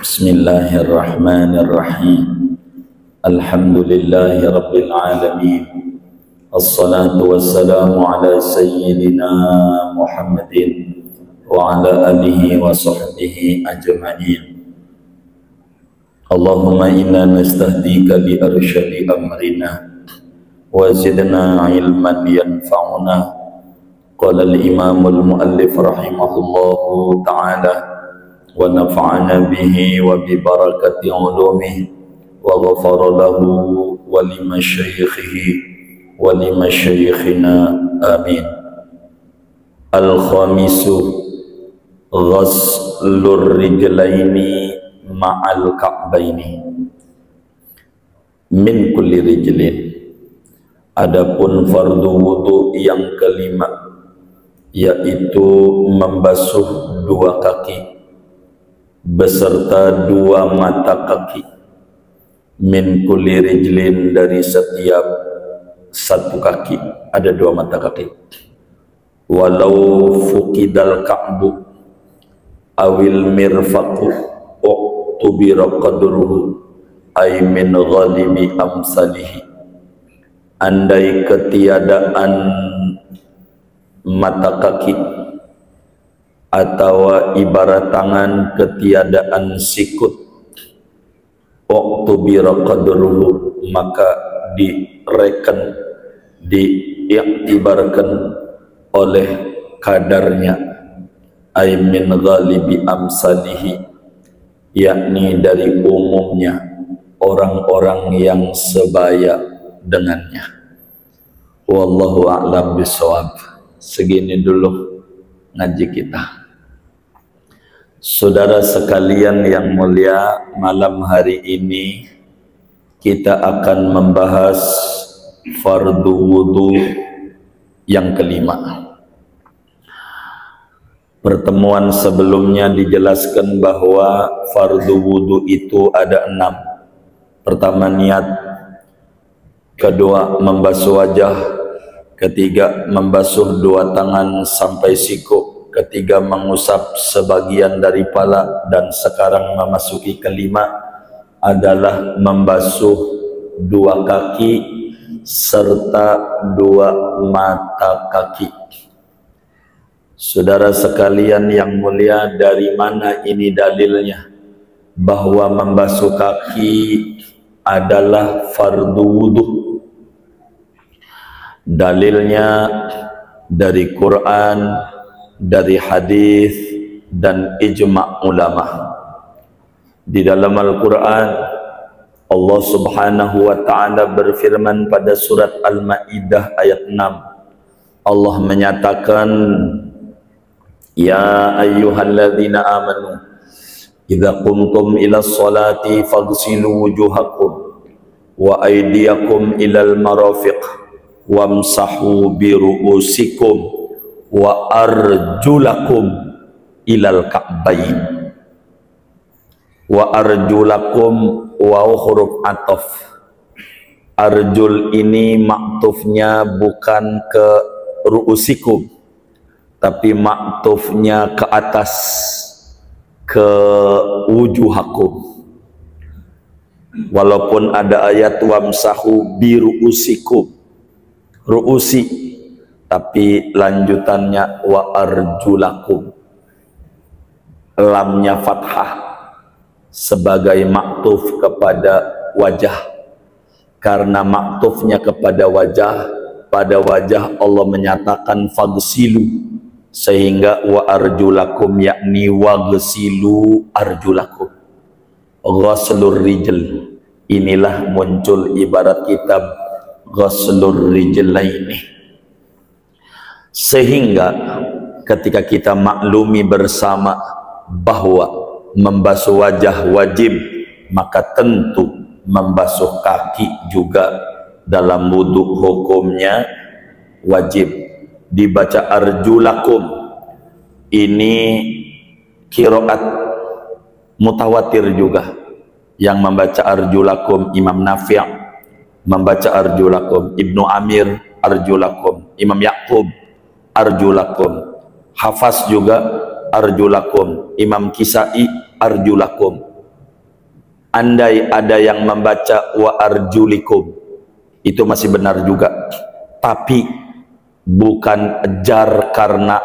Bismillahirrahmanirrahim. Alhamdulillahi rabbil alamin. Assalatu wassalamu ala sayyidina Muhammadin wa ala alihi wa sahbihi ajma'in. Allahumma inna nastahdika bi arsyadi amrina wa zidna ilman yanfa'una. Qala al-imam al-muallif rahimahullahu ta'ala wa nafa'ana bihi wa bi barakati ulumihi wa ghafara lahu wa limasyaikhihi wa limasyaikhina amin. Al-khamisu ghaslur rijlaini ma'al ka'baini min kulli rijlin. Adapun fardu wudu yang kelima, yaitu membasuh dua kaki beserta dua mata kaki, min kulli rijlin, dari setiap satu kaki ada dua mata kaki. Walau fuqidal ka'bu awil mirfaqu uktubira qadruhu ay min ghalibi amsalihi. Andai ketiadaan mata kaki atau ibarat tangan ketiadaan sikut, uktubira qadruhu, maka direken, diiktibarkan oleh kadarnya, ay min ghalibi amsalihi, yakni dari umumnya orang-orang yang sebaya dengannya. Wallahu a'lam bishawab. Segini dulu ngaji kita. Saudara sekalian yang mulia, malam hari ini kita akan membahas fardu wudu yang kelima. Pertemuan sebelumnya dijelaskan bahwa fardu wudu itu ada 6. Pertama niat, kedua membasuh wajah, ketiga membasuh dua tangan sampai siku, ketiga mengusap sebagian dari pala, dan sekarang memasuki kelima adalah membasuh dua kaki serta dua mata kaki. Saudara sekalian yang mulia, dari mana ini dalilnya bahwa membasuh kaki adalah fardu wudu? Dalilnya dari Quran, dari hadis, dan ijma' ulama. Di dalam Al-Quran, Allah subhanahu wa ta'ala berfirman pada surat Al-Ma'idah ayat 6. Allah menyatakan, ya ayyuhalladzina amanu idza qumtum ila sholati faghsilu wujuhakum wa aydiyakum ilal marafiq wamsahu bi ru'usikum wa arjulakum ilal ka'bayn. Wa arjulakum wa huruf ataf. Arjul ini maktufnya bukan ke ru'usikum, tapi maktufnya ke atas, ke wujuhakum. Walaupun ada ayat wamsahu bi ru'usikum, ru'usi, tapi lanjutannya wa arjulakum, lamnya fathah sebagai maktuf kepada wajah. Karena maktufnya kepada wajah, pada wajah Allah menyatakan faghsilu, sehingga wa arjulakum, yakni waghsilu arjulakum, ghaslur rijl. Inilah muncul ibarat kitab ghaslur rijlaini. Sehingga ketika kita maklumi bersama bahwa membasuh wajah wajib, maka tentu membasuh kaki juga dalam wudu hukumnya wajib. Dibaca arjulakum, ini qiraat mutawatir juga. Yang membaca arjulakum Imam Nafi', membaca arjulakum Ibnu Amir, arjulakum Imam Ya'qub, arjulakum Hafaz juga arjulakum, Imam Kisai arjulakum, andai ada yang membaca wa arjulikum, itu masih benar juga, tapi bukan jar karena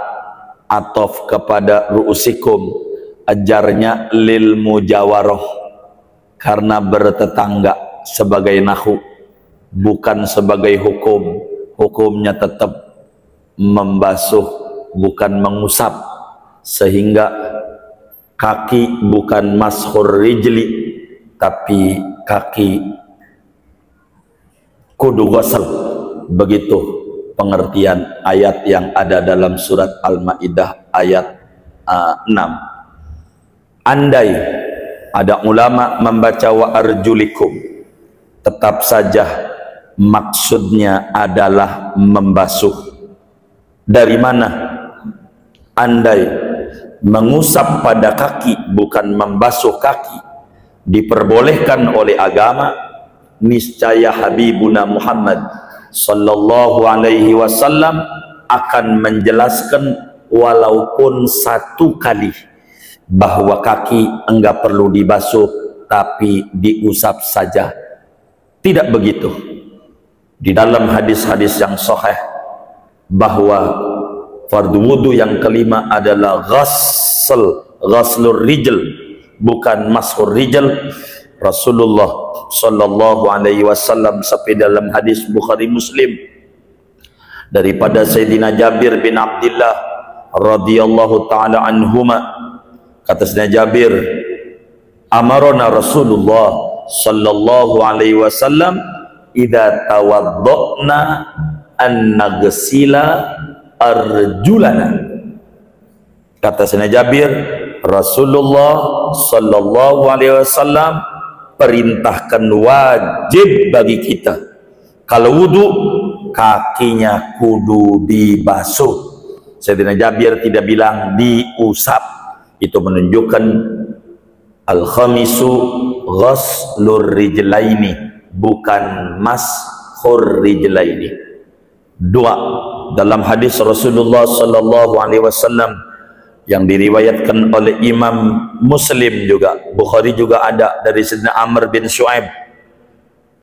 atof kepada ru'usikum, ajarnya lil mujawaroh, karena bertetangga, sebagai nahu, bukan sebagai hukum. Hukumnya tetap membasuh, bukan mengusap, sehingga kaki bukan mashur rijli, tapi kaki kudu ghusl. Begitu pengertian ayat yang ada dalam surat Al-Maidah ayat 6. Andai ada ulama membaca wa arjulikum, tetap saja maksudnya adalah membasuh. Dari mana? Andai mengusap pada kaki bukan membasuh kaki diperbolehkan oleh agama, niscaya Habibuna Muhammad sallallahu alaihi wasallam akan menjelaskan walaupun satu kali bahwa kaki enggak perlu dibasuh tapi diusap saja. Tidak begitu. Di dalam hadis-hadis yang sahih bahwa fardu wudu yang kelima adalah ghaslur rijl, bukan mashur rijl. Rasulullah sallallahu alaihi wasallam sampai dalam hadis Bukhari Muslim daripada Sayyidina Jabir bin Abdullah radhiyallahu taala anhuma, kata Sayyidina Jabir, amarona Rasulullah sallallahu alaihi wasallam idza tawaddana an naghsila arjulana. Kata Sayyidina Jabir, Rasulullah sallallahu alaihi wasallam perintahkan wajib bagi kita kalau wudu kakinya kudu dibasuh. Sayyidina Jabir tidak bilang diusap. Itu menunjukkan al-khamisu ghaslur rijlaini, bukan mashur rijlaini. Dua, dalam hadis Rasulullah sallallahu alaihi wasallam yang diriwayatkan oleh Imam Muslim juga, Bukhari juga ada, dari Sayyidina Amr bin Shu'aib,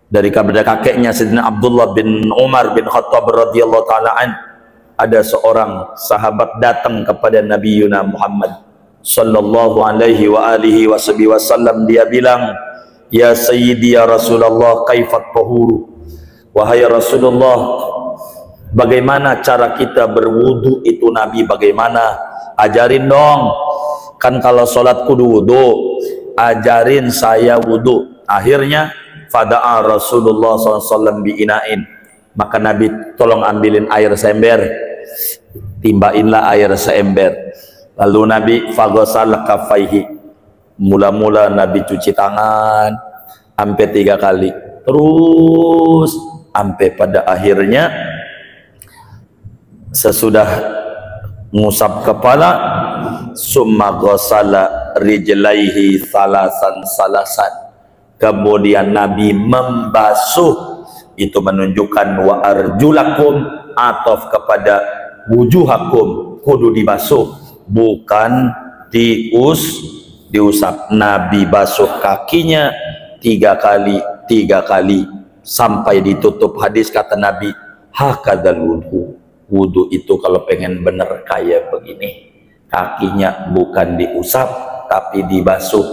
dari kepada kakeknya Sayyidina Abdullah bin Umar bin Khattab radhiyallahu taala an, ada seorang sahabat datang kepada Nabi Yuna Muhammad sallallahu alaihi wa alihi wasallam. Dia bilang, ya sayyidi ya Rasulullah, kaifat tahuru, wahai Rasulullah, bagaimana cara kita berwudu itu Nabi, bagaimana? Ajarin dong, kan kalau sholat kudu wudu, ajarin saya wudu. Akhirnya fada'a Rasulullah SAW bi'inain, maka Nabi tolong ambilin air seember, timbainlah air seember. Lalu Nabi faghsal kaffaihi, mula-mula Nabi cuci tangan sampai 3 kali, terus sampai pada akhirnya sesudah ngusap kepala, summa ghasala rijlaihi salasan, kemudian Nabi membasuh. Itu menunjukkan wa arjulakum ataf kepada wujuhakum, kudu dibasuh, bukan diusap. Nabi basuh kakinya 3 kali sampai ditutup hadis. Kata Nabi, hakadzal wudu, wudu itu kalau pengen bener kayak begini, kakinya bukan diusap tapi dibasuh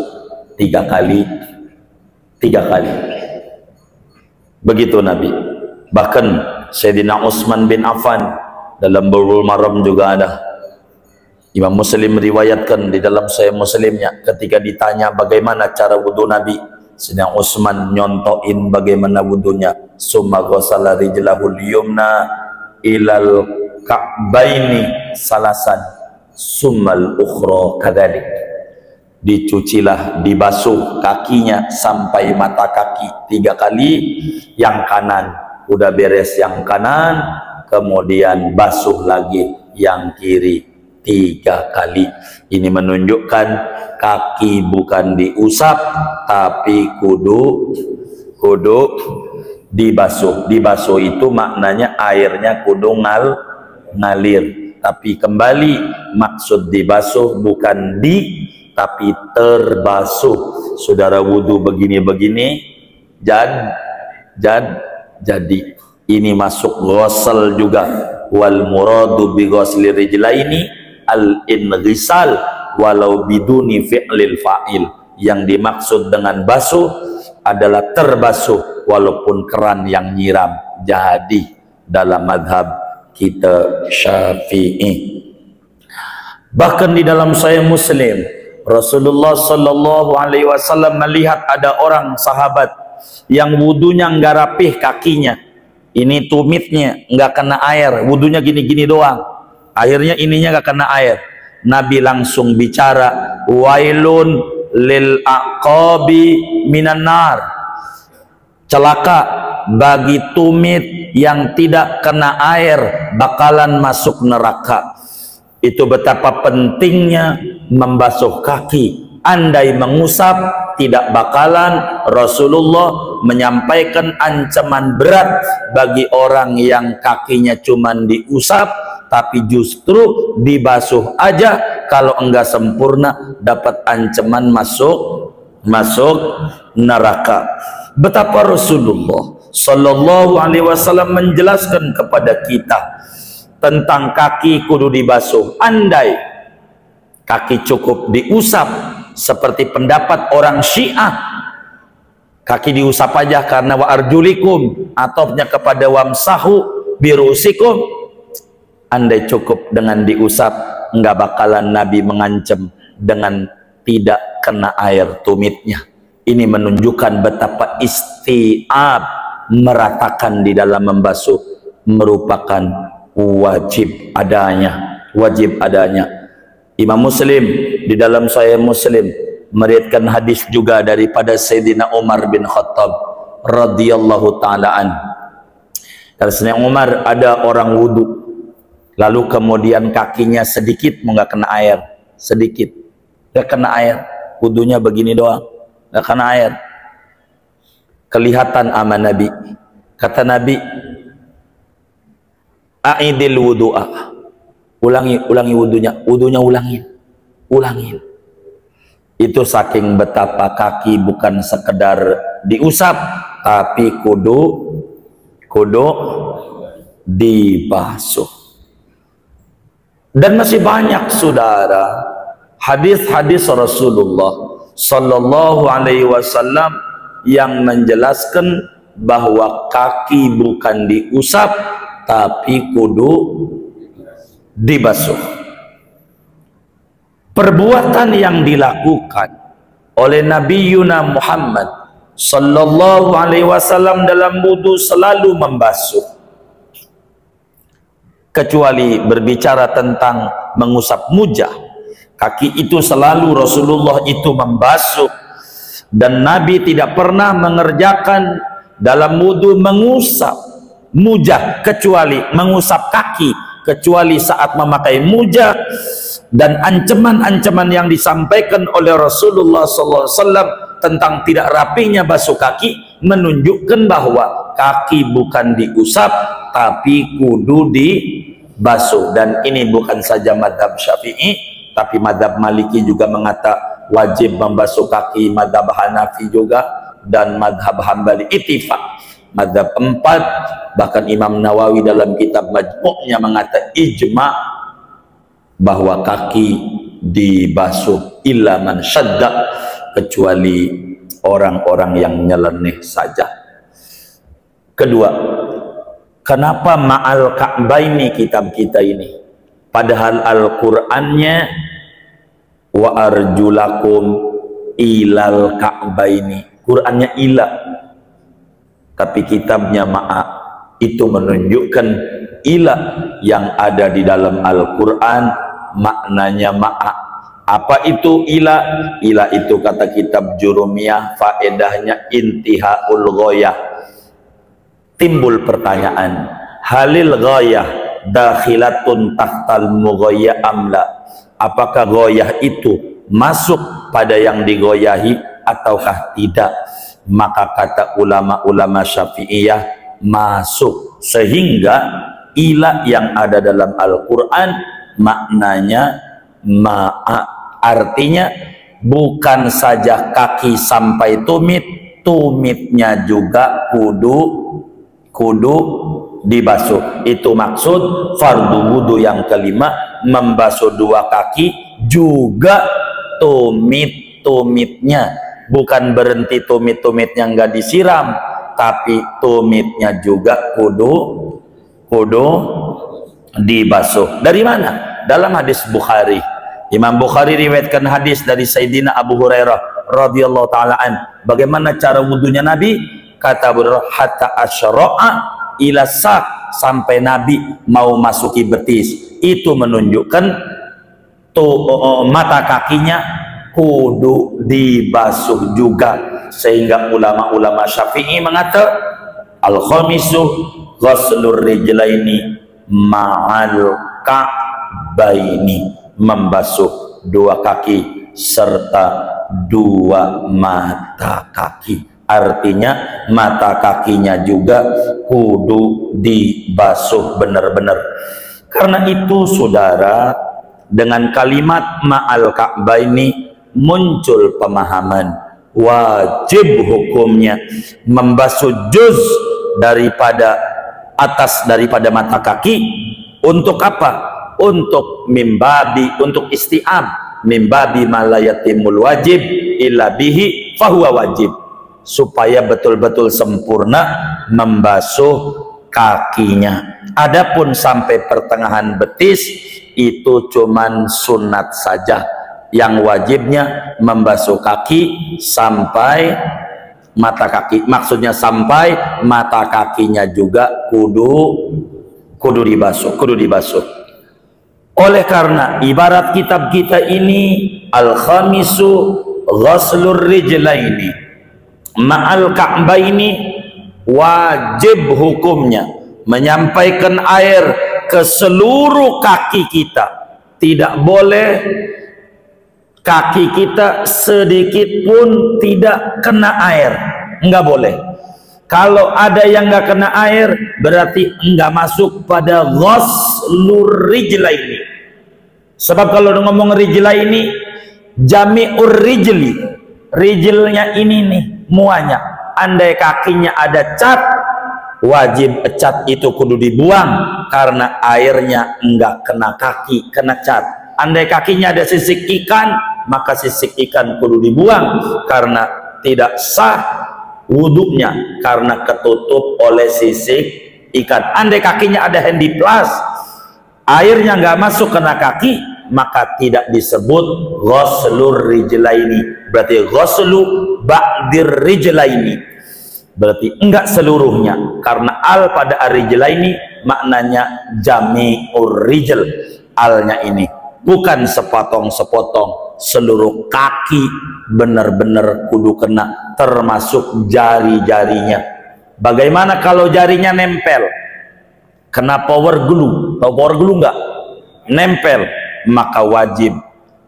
3 kali. Begitu Nabi. Bahkan Sayyidina Utsman bin Affan dalam Bulughul Maram juga ada. Imam Muslim meriwayatkan di dalam Sahih Muslimnya, ketika ditanya bagaimana cara wudu Nabi, Sayyidina Utsman nyontoin bagaimana wudunya. Summa ghasala rijlahul yumna ilal ka'baini salasan summal ukhra kadzalik, dicucilah, dibasuh kakinya sampai mata kaki 3 kali, yang kanan udah beres yang kanan, kemudian basuh lagi yang kiri 3 kali. Ini menunjukkan kaki bukan diusap tapi kudu dibasuh. Dibasuh itu maknanya airnya kudu ngalir. Tapi kembali, maksud dibasuh bukan tapi terbasuh. Saudara wudu begini-begini jadi ini masuk ghusl juga. Wal muradu bi ghusli rijlaini al inghisal walau biduni fi'lil fa'il. Yang dimaksud dengan basuh adalah terbasuh walaupun keran yang nyiram. Jadi dalam madhab kita Syafi'i. Bahkan di dalam Sahih Muslim, Rasulullah sallallahu alaihi wasallam melihat ada orang sahabat yang wudunya nggak rapih kakinya. Ini tumitnya nggak kena air, wudunya gini-gini doang. Akhirnya ininya nggak kena air. Nabi langsung bicara, wailun lil aqabi minan nar. Celaka bagi tumit yang tidak kena air, bakalan masuk neraka. Itu betapa pentingnya membasuh kaki. Andai mengusap, tidak bakalan Rasulullah menyampaikan ancaman berat bagi orang yang kakinya cuman diusap, tapi justru dibasuh aja. Kalau enggak sempurna, dapat ancaman masuk neraka. Betapa Rasulullah sallallahu alaihi wasallam menjelaskan kepada kita tentang kaki kudu dibasuh. Andai kaki cukup diusap seperti pendapat orang Syiah, kaki diusap aja karena wa arjulikum, atofnya kepada wamsahu birusikum. Andai cukup dengan diusap, enggak bakalan Nabi mengancam dengan tidak kena air tumitnya. Ini menunjukkan betapa istiab, meratakan di dalam membasuh merupakan wajib adanya. Imam Muslim di dalam Sahih Muslim meriwayatkan hadis juga daripada Sayyidina Umar bin Khattab radhiyallahu taala an. Kata Sayyidina Umar, ada orang wudu lalu kemudian kakinya sedikit nggak kena air, sedikit nggak kena air, wudunya begini doang, nggak kena air. Kelihatan ama Nabi. Kata Nabi, a'idil wudu'a, ulangi wudunya, ulangin. Itu saking betapa kaki bukan sekedar diusap, tapi kudu dibasuh. Dan masih banyak saudara hadis-hadis Rasulullah sallallahu alaihi wasallam yang menjelaskan bahwa kaki bukan diusap tapi kudu dibasuh. Perbuatan yang dilakukan oleh Nabi Yuna Muhammad sallallahu alaihi wasallam dalam wudu selalu membasuh, kecuali berbicara tentang mengusap mujah. Kaki itu selalu Rasulullah itu membasuh, dan Nabi tidak pernah mengerjakan dalam wudu mengusap mujah kecuali mengusap kaki, kecuali saat memakai mujah. Dan ancaman-ancaman yang disampaikan oleh Rasulullah SAW tentang tidak rapinya basuh kaki menunjukkan bahwa kaki bukan diusap tapi kudu dibasuh. Dan ini bukan saja madhab Syafi'i, tapi madhab Maliki juga mengatakan wajib membasuh kaki, madhab Hanafi juga, dan madhab Hambali ittifaq. Madhab 4, bahkan Imam Nawawi dalam kitab Majmu'nya mengatakan ijma' bahwa kaki dibasuh illa man syadda, kecuali orang-orang yang nyeleneh saja. Kedua, kenapa ma'al ka'baini kitab kita ini, padahal Al-Qur'annya wa arjulakum ilal ka'baini, Qur'annya ila, tapi kitabnya ma'a. Itu menunjukkan ila yang ada di dalam Al-Qur'an maknanya ma'a. Apa itu ila? Ila itu kata kitab Jurumiyah, faedahnya intihaul ghayah. Timbul pertanyaan, halil ghayah dakhilatun tahtal mughayyah amla? Apakah ghayah itu masuk pada yang digoyahi ataukah tidak? Maka kata ulama-ulama Syafi'iyah, masuk. Sehingga ila yang ada dalam Al-Quran maknanya ma'a, artinya bukan saja kaki sampai tumit, tumitnya juga kudu dibasuh. Itu maksud fardu wudu yang kelima, membasuh dua kaki juga tumitnya, bukan berhenti tumitnya nggak disiram, tapi tumitnya juga kudu dibasuh. Dari mana? Dalam hadis Bukhari. Imam Bukhari riwayatkan hadis dari Sayyidina Abu Hurairah radhiyallahu taala an. Bagaimana cara wudunya Nabi? Kata Abu Hurairah, hatta asyra'a ila sak, sampai Nabi mau masuki betis. Itu menunjukkan mata kakinya kudu dibasuh juga, sehingga ulama-ulama Syafi'i mengatakan al-khamisu ghuslur rijlaini ma'al ka'baini, membasuh dua kaki serta dua mata kaki. Artinya mata kakinya juga kudu dibasuh benar-benar. Karena itu saudara, dengan kalimat ma'al ka'baini muncul pemahaman wajib hukumnya membasuh juz daripada atas daripada mata kaki. Untuk apa? Untuk mimbabi, untuk isti'ab, mimbabi malayatimul wajib illa bihi fahuwa wajib, supaya betul-betul sempurna membasuh kakinya. Adapun sampai pertengahan betis itu cuman sunat saja. Yang wajibnya membasuh kaki sampai mata kaki, maksudnya sampai mata kakinya juga kudu dibasuh. Oleh karena ibarat kitab kita ini al-khamisu ghuslur rijlaini ma'al ka'baini, wajib hukumnya menyampaikan air ke seluruh kaki kita. Tidak boleh kaki kita sedikit pun tidak kena air, enggak boleh. Kalau ada yang enggak kena air, berarti enggak masuk pada ghuslur rijlaini. Sebab kalau ngomong rijlaini jami'ur rijli, rijlnya ini nih muanya. Andai kakinya ada cat, wajib cat itu kudu dibuang karena airnya enggak kena kaki, kena cat. Andai kakinya ada sisik ikan, maka sisik ikan kudu dibuang karena tidak sah wudunya karena ketutup oleh sisik ikan. Andai kakinya ada handiplas, airnya nggak masuk kena kaki, maka tidak disebut ghuslur rijlaini. Berarti ghuslu ba'dir rijlaini, berarti enggak seluruhnya, karena al pada ar-rijlaini maknanya jami'ur rijl. Alnya ini bukan sepotong-sepotong, seluruh kaki benar-benar kudu kena, termasuk jari-jarinya. Bagaimana kalau jarinya nempel, kena power glue? Tahu power glue enggak? Nempel, maka wajib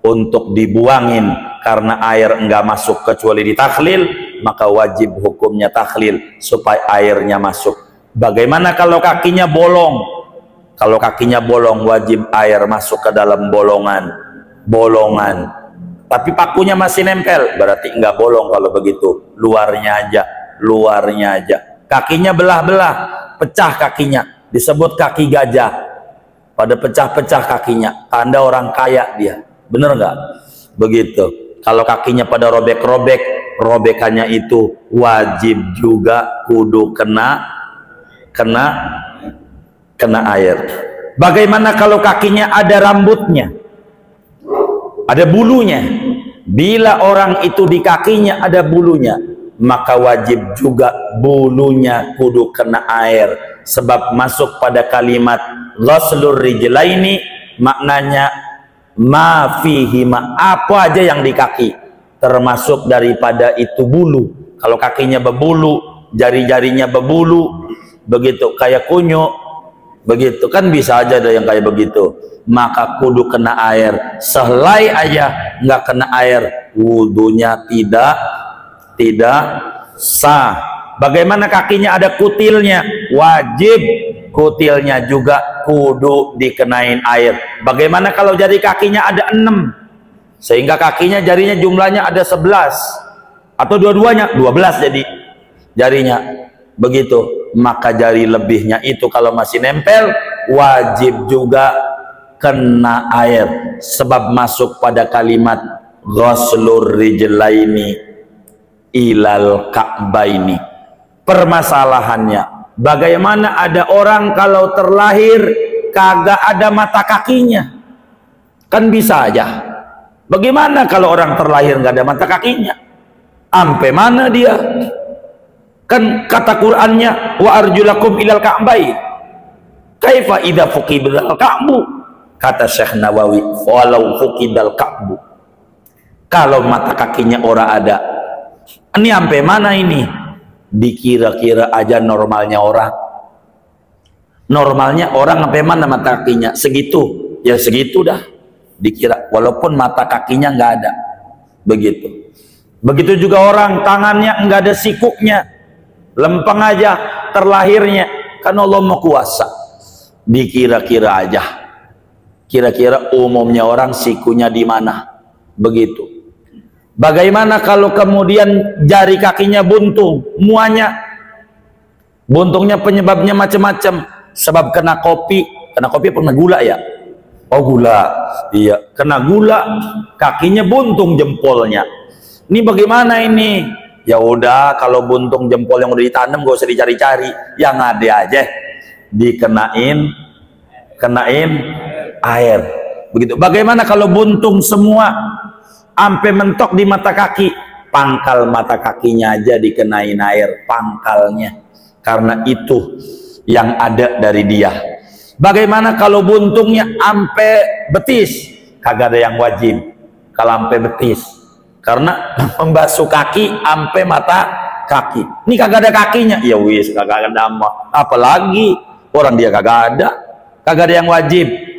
untuk dibuangin karena air enggak masuk kecuali ditakhlil, maka wajib hukumnya takhlil supaya airnya masuk. Bagaimana kalau kakinya bolong? Kalau kakinya bolong, wajib air masuk ke dalam bolongan, tapi pakunya masih nempel, berarti enggak bolong. Kalau begitu luarnya aja. Kakinya belah-belah, pecah kakinya, disebut kaki gajah. Pada pecah-pecah kakinya, tanda orang kaya dia, bener nggak? Begitu. Kalau kakinya pada robek-robek, robekannya itu wajib juga kudu kena air. Bagaimana kalau kakinya ada rambutnya, ada bulunya? Bila orang itu di kakinya ada bulunya, maka wajib juga bulunya kudu kena air. Sebab masuk pada kalimat ghuslur rijlaini maknanya ma fihi ma, apa aja yang di kaki, termasuk daripada itu bulu. Kalau kakinya berbulu, jari-jarinya berbulu, begitu kayak kunyuk, begitu kan bisa aja ada yang kayak begitu, maka kudu kena air. Sehelai aja nggak kena air, wudunya tidak sah. Bagaimana kakinya ada kutilnya, wajib kutilnya juga kudu dikenain air. Bagaimana kalau jari kakinya ada 6? sehingga kakinya jarinya jumlahnya ada 11 atau dua-duanya 12 jadi jarinya begitu, maka jari lebihnya itu kalau masih nempel wajib juga kena air, sebab masuk pada kalimat ghuslur rijlaini ilal ka'baini. Permasalahannya, bagaimana ada orang kalau terlahir kagak ada mata kakinya? Kan bisa aja. Bagaimana kalau orang terlahir nggak ada mata kakinya? Ampe mana dia? Kan kata Qur'annya wa arjulakum ilal ka'bain. Kaifa idza fuqidal ka'bu? Kata Syekh Nawawi, walau fuqidal ka'bu. Kalau mata kakinya orang ada, ini ampe mana ini? Dikira-kira aja normalnya orang. Normalnya orang sampai mana mata kakinya? Segitu. Ya segitu dah. Dikira walaupun mata kakinya nggak ada. Begitu. Begitu juga orang tangannya nggak ada sikuknya. Lempeng aja terlahirnya. Kan Allah mau kuasa. Dikira-kira aja. Kira-kira umumnya orang sikunya di mana? Begitu. Bagaimana kalau kemudian jari kakinya buntung, muanya? Buntungnya penyebabnya macam-macam. Sebab kena kopi pernah gula ya? Oh gula, iya. Kena gula, kakinya buntung jempolnya. Ini bagaimana ini? Ya udah, kalau buntung jempol yang udah ditanam gak usah dicari-cari, yang ada aja dikenain air. Begitu. Bagaimana kalau buntung semua? Ampe mentok di mata kaki, pangkal mata kakinya aja dikenain air, pangkalnya, karena itu yang ada dari dia. Bagaimana kalau buntungnya ampe betis? Kagak ada yang wajib kalau ampe betis, karena membasuh kaki ampe mata kaki. Ini kagak ada kakinya, ya wis kagak ada apalagi orang dia kagak ada yang wajib.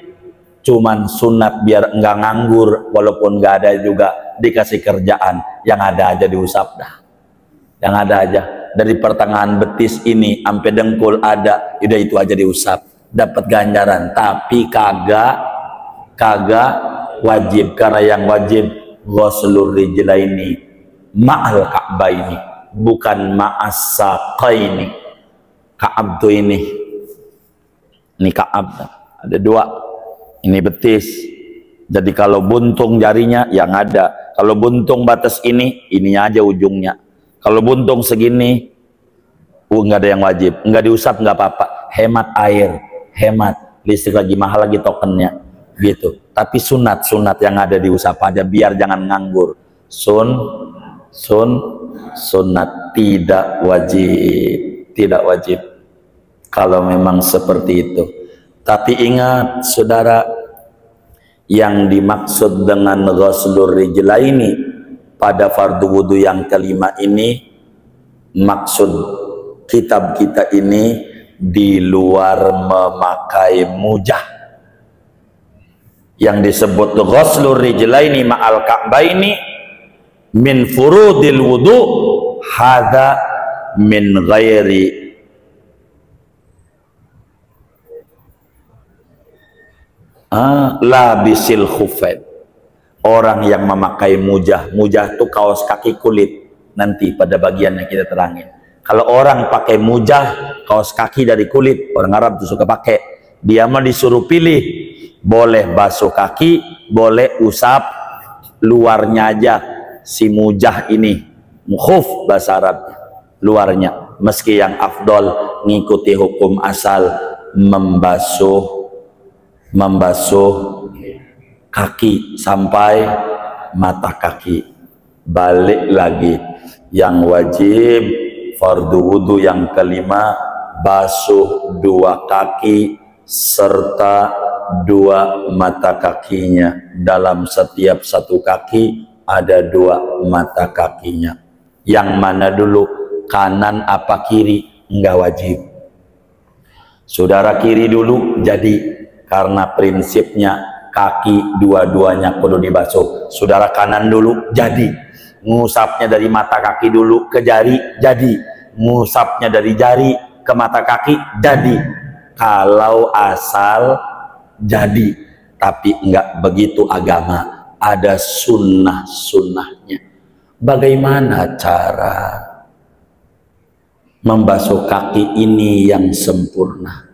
Cuman sunat biar enggak nganggur, walaupun enggak ada juga dikasih kerjaan, yang ada aja diusap dah, yang ada aja dari pertengahan betis ini sampai dengkul ada, udah itu aja diusap, dapat ganjaran. Tapi kagak wajib, karena yang wajib ghuslur rijlaini ma'al ka'baini, bukan ma'as saqaini. Ka'ab tuh ini ka'ab ada dua. Ini betis. Jadi kalau buntung jarinya yang ada. Kalau buntung batas ininya aja ujungnya. Kalau buntung segini, nggak ada yang wajib. Nggak diusap nggak apa-apa. Hemat air, hemat listrik lagi mahal lagi tokennya, gitu. Tapi sunat yang ada diusap aja biar jangan nganggur. Sunat, tidak wajib. Kalau memang seperti itu. Tapi ingat saudara, yang dimaksud dengan ghuslur rijlaini pada fardu wudu yang kelima ini, maksud kitab kita ini di luar memakai mujah. Yang disebut ghuslur rijlaini ma'al ka'baini min furudil wudu, hadza min ghairi labisil khufain. Orang yang memakai mujah itu kaos kaki kulit, nanti pada bagiannya kita terangin. Kalau orang pakai mujah, kaos kaki dari kulit, orang Arab tuh suka pakai, dia mah disuruh pilih, boleh basuh kaki, boleh usap luarnya aja. Si mujah ini khuf bahasa Arab, luarnya. Meski yang afdol ngikuti hukum asal membasuh kaki sampai mata kaki. Balik lagi, yang wajib fardu wudu yang kelima, basuh dua kaki serta dua mata kakinya. Dalam setiap satu kaki ada dua mata kakinya. Yang mana dulu, kanan apa kiri? Enggak wajib. Saudara kiri dulu, jadi karena prinsipnya kaki dua-duanya perlu dibasuh. Saudara kanan dulu, jadi ngusapnya dari mata kaki dulu ke jari, jadi ngusapnya dari jari ke mata kaki, jadi. Kalau asal jadi, tapi enggak begitu agama. ada sunnah-sunnahnya. Bagaimana cara membasuh kaki ini yang sempurna?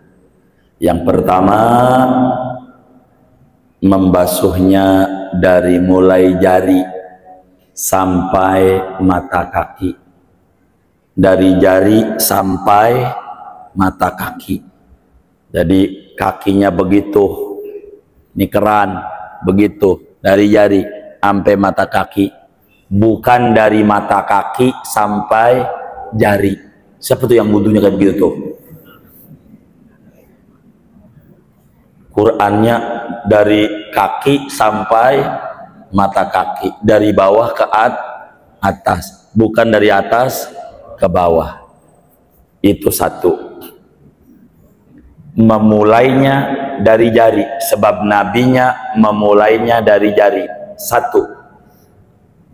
Yang pertama, membasuhnya dari mulai jari sampai mata kaki, dari jari sampai mata kaki. Jadi kakinya begitu, ini keran begitu, dari jari sampai mata kaki, bukan dari mata kaki sampai jari. Siapa tuh yang wudunya kayak begitu tuh? Qurannya dari kaki sampai mata kaki, dari bawah ke atas, bukan dari atas ke bawah. Itu satu. Memulainya dari jari, sebab nabinya memulainya dari jari. Satu,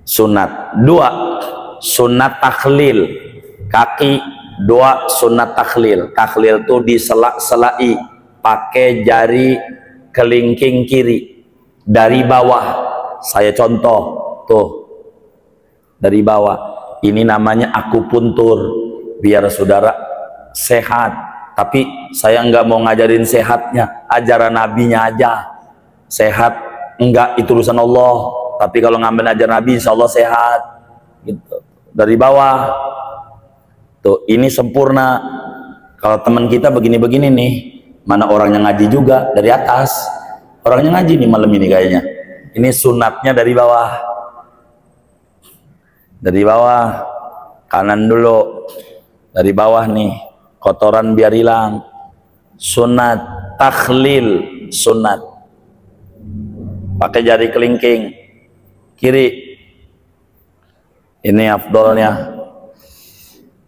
sunat. Dua, sunat takhlil kaki. Dua, sunat takhlil. Takhlil itu diselak-selai pakai jari kelingking kiri dari bawah. Saya contoh tuh, dari bawah. Ini namanya akupuntur, biar saudara sehat. Tapi saya nggak mau ngajarin sehatnya, ajaran nabinya aja. Sehat enggak, itu urusan Allah. Tapi kalau ngambil ajaran nabi, insya Allah sehat gitu. Dari bawah tuh, ini sempurna. Kalau teman kita begini-begini nih, mana orangnya ngaji juga, dari atas. Orangnya ngaji nih malam ini kayaknya. Ini sunatnya dari bawah. Dari bawah, kanan dulu. Dari bawah nih, kotoran biar hilang. Sunat takhlil, sunat. Pakai jari kelingking kiri. Ini afdolnya.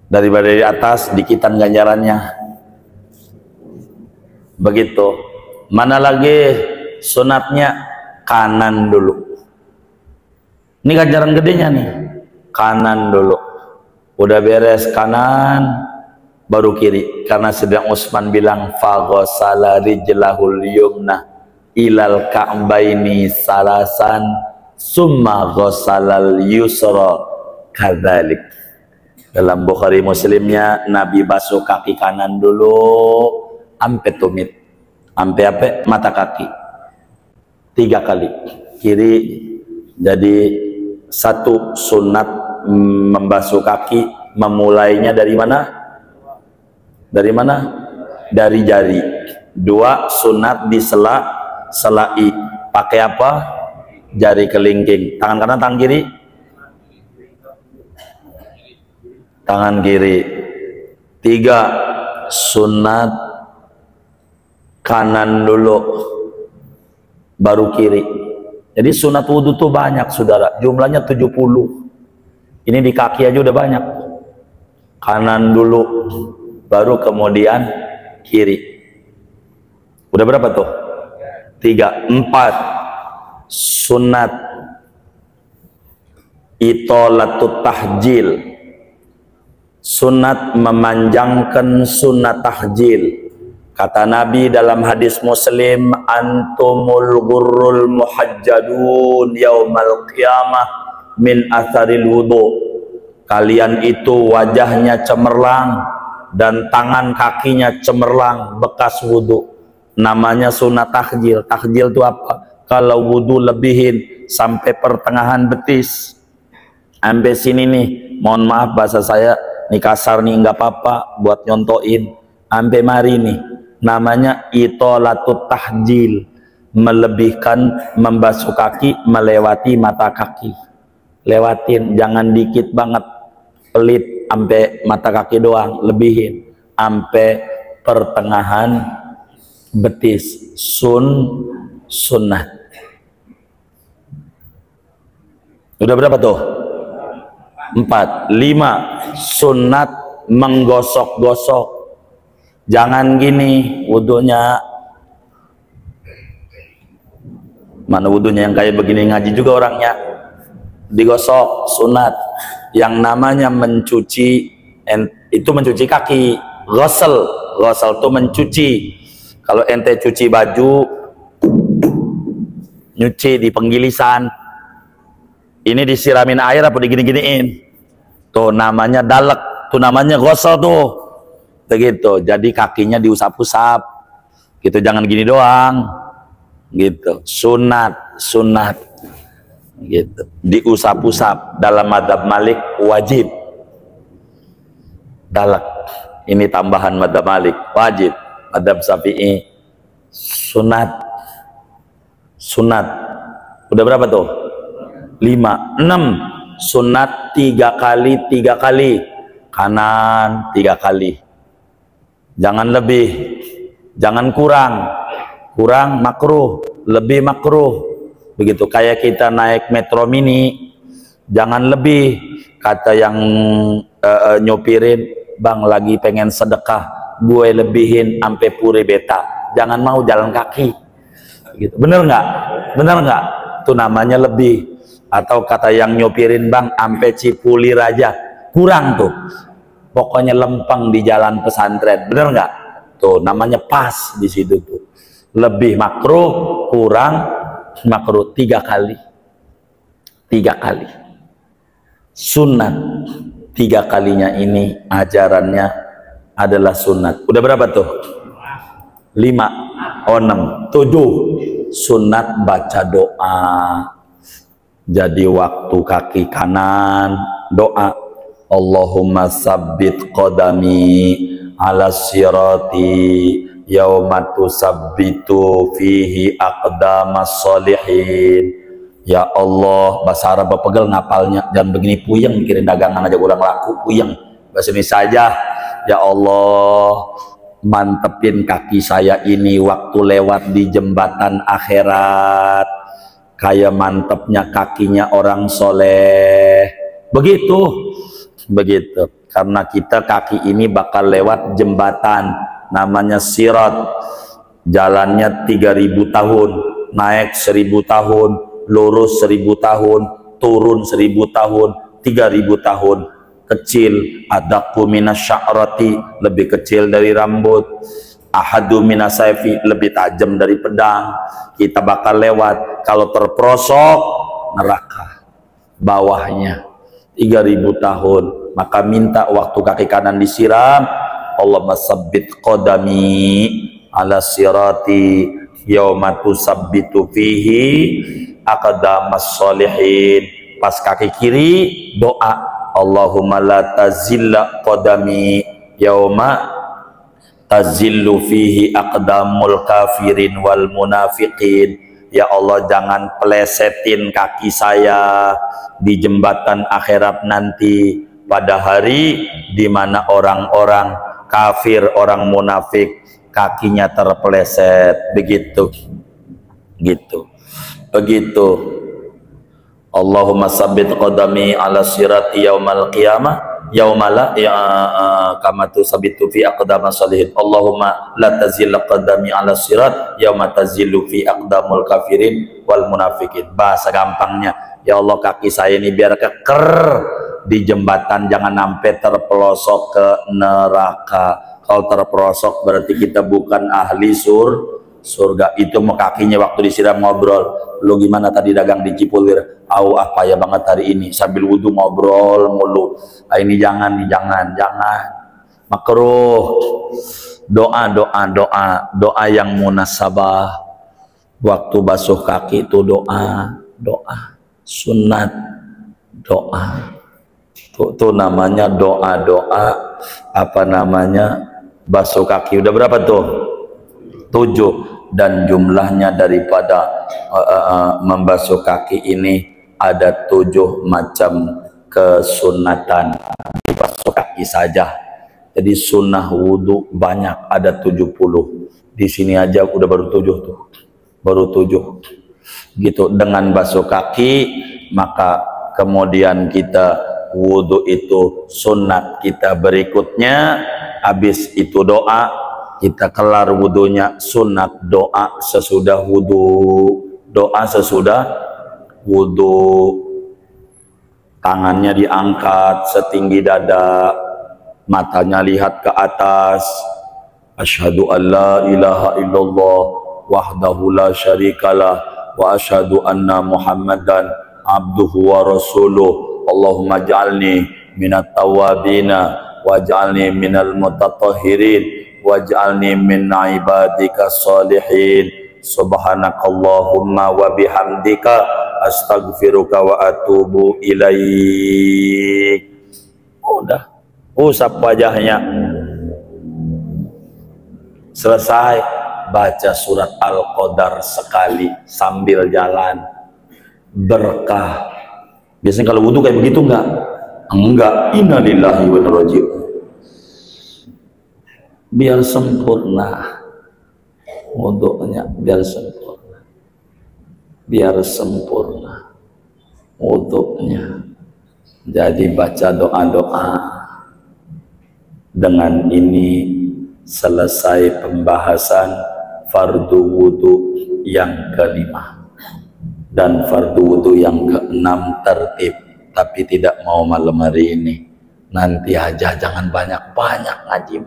Daripada dari atas, dikitan ganjarannya. Begitu. Mana lagi sunatnya? Kanan dulu. Ini ganjaran gedenya nih. Kanan dulu. Udah beres kanan, baru kiri. Karena sedang Utsman bilang faghsala rijlahul yumna ilal ka'baini salasan summa ghasalal yusra kadzalik. Dalam Bukhari Muslimnya, Nabi basuh kaki kanan dulu sampai tumit, sampai mata kaki 3 kali, kiri. Jadi satu, sunat membasuh kaki memulainya dari mana? Dari mana? Dari jari. Dua, sunat disela-selai pakai apa? Jari kelingking. Tangan kanan, tangan kiri? Tangan kiri. 3, sunat kanan dulu baru kiri. Jadi sunat wudhu tuh banyak saudara, jumlahnya 70. Ini di kaki aja udah banyak. Kanan dulu baru kemudian kiri. Udah berapa tuh? 3. 4, sunat itolatut tahjil, sunat memanjangkan sunat tahjil. Kata Nabi dalam hadis Muslim, antumul ghurrul muhajjadun yaumal qiyamah min atharil wudu. Kalian itu wajahnya cemerlang dan tangan kakinya cemerlang bekas wudu. Namanya sunat tahjil. Tahjil itu apa? Kalau wudu lebihin sampai pertengahan betis, sampai sini nih, mohon maaf bahasa saya nih kasar nih, nggak apa-apa buat nyontoin, sampai mari nih. Namanya itolatut tahjil, melebihkan membasuh kaki melewati mata kaki. Lewatin, jangan dikit banget, pelit sampai mata kaki doang, lebihin sampai pertengahan betis. Sunnah. Udah berapa tuh? 4. 5, sunat menggosok-gosok. Jangan gini wudunya. Mana wudunya yang kayak begini, ngaji juga orangnya. Digosok, sunat. Yang namanya mencuci, itu mencuci kaki. Ghusl itu mencuci. Kalau ente cuci baju, nyuci di penggilisan, Ini disiramin air apa digini-giniin? Tuh namanya dalek, tuh namanya ghusl tuh. Begitu. Jadi kakinya diusap-usap. Gitu, jangan gini doang. Gitu. Sunat, sunat. Gitu. Diusap-usap. Dalam madzhab Malik wajib. Dalek. Ini tambahan madzhab Malik, wajib. Madzhab Syafi'i sunat. Sunat. Udah berapa tuh? 5, 6. Sunat 3 kali, 3 kali. Kanan 3 kali. Jangan lebih, jangan kurang. Kurang makruh, lebih makruh. Begitu, kayak kita naik metro mini, jangan lebih. Kata yang nyopirin, bang lagi pengen sedekah, gue lebihin sampai Puri Beta. Jangan mau jalan kaki. Gitu. Bener nggak? Bener nggak? Itu namanya lebih. Atau kata yang nyopirin, bang sampai Cipulir aja, kurang tuh. Pokoknya lempeng di jalan pesantren. Bener nggak? Tuh namanya pas di situ tuh. Lebih makruh, kurang makruh. 3 kali. 3 kali. Sunat 3 kalinya ini ajarannya adalah sunat. Udah berapa tuh? 5, 6, 7. Sunat baca doa. Jadi waktu kaki kanan doa, Allahumma sabbit qadami ala sirati yauma tusabbitu fihi aqdamas solihin. Ya Allah, bahasa Arab pegel ngapalnya, jangan begini puyeng mikirin dagangan aja kurang laku, puyeng. Bahasa ini saja. Ya Allah, mantepin kaki saya ini waktu lewat di jembatan akhirat kayak mantepnya kakinya orang soleh. Begitu, begitu. Karena kita kaki ini bakal lewat jembatan namanya sirat, jalannya 3000 tahun, naik 1000 tahun, lurus 1000 tahun, turun 1000 tahun, 3000 tahun. Kecil, adaku minasya'rati, lebih kecil dari rambut, ahadu minasaifi, lebih tajam dari pedang. Kita bakal lewat, kalau terperosok neraka bawahnya 3000 tahun. Maka minta waktu kaki kanan disiram, Allahumma sabbit qadami ala sirati yauma tusabbitu fihi aqdamas solihin. Pas kaki kiri doa, Allahumma la tazilla qadami yauma tazillu fihi aqdamul kafirin wal munafiqin. Ya Allah, jangan pelesetin kaki saya di jembatan akhirat nanti, pada hari di mana orang-orang kafir, orang munafik kakinya terpeleset. Begitu. Gitu. Begitu. Allahumma sabbit qadami ala sirati yaumal qiyamah yaumala ya kama tusabitu fi aqdamas salihin. Allahumma la tazilla qadami ala sirat yauma tazillu fi aqdamul kafirin wal munafikin. Bahasa gampangnya, ya Allah, kaki saya ini biar keker di jembatan, jangan sampai terpelosok ke neraka. Kalau terpelosok berarti kita bukan ahli surga. Itu mau kakinya waktu disiram ngobrol, lu gimana tadi dagang di Cipulir? Apa ya banget hari ini, sambil wudhu ngobrol mulu. Ini jangan makruh. Doa yang munasabah waktu basuh kaki itu doa sunat, doa itu namanya doa apa namanya, basuh kaki. Udah berapa tuh? 7. Dan jumlahnya daripada membasuh kaki ini ada 7 macam kesunatan di basuh kaki saja. Jadi sunnah wudhu banyak, ada 70. Di sini aja udah baru 7 tuh, baru 7 gitu. Dengan basuh kaki, maka kemudian kita wudhu itu sunat kita berikutnya. Habis itu doa, kita kelar wudhunya, sunat doa sesudah wudhu. Doa sesudah wudhu, tangannya diangkat setinggi dada, matanya lihat ke atas. Asyhadu an la ilaha illallah wahdahu la syarikalah wa asyhadu anna muhammadan abduhu wa rasuluh. Allahumma ja'alni minat tawabina waj'alni minal mutatahhirin waj'alni min ibadika salihin. Subhanakallahumma wa bihamdika astaghfiruka wa atubu ilaik. Udah, usap wajahnya. Selesai, baca surat Al-Qadar sekali sambil jalan. Berkah. Biasanya kalau wudhu kayak begitu enggak? Enggak. Innalillahi wa inna ilaihi raji'un. Biar sempurna wudhunya, biar sempurna. Biar sempurna wudhunya. Jadi baca doa-doa. Dengan ini selesai pembahasan fardu wudhu yang kelima. Dan fardu wudhu yang keenam tertib. Tapi tidak mau malam hari ini. Nanti aja, jangan banyak-banyak ngaji.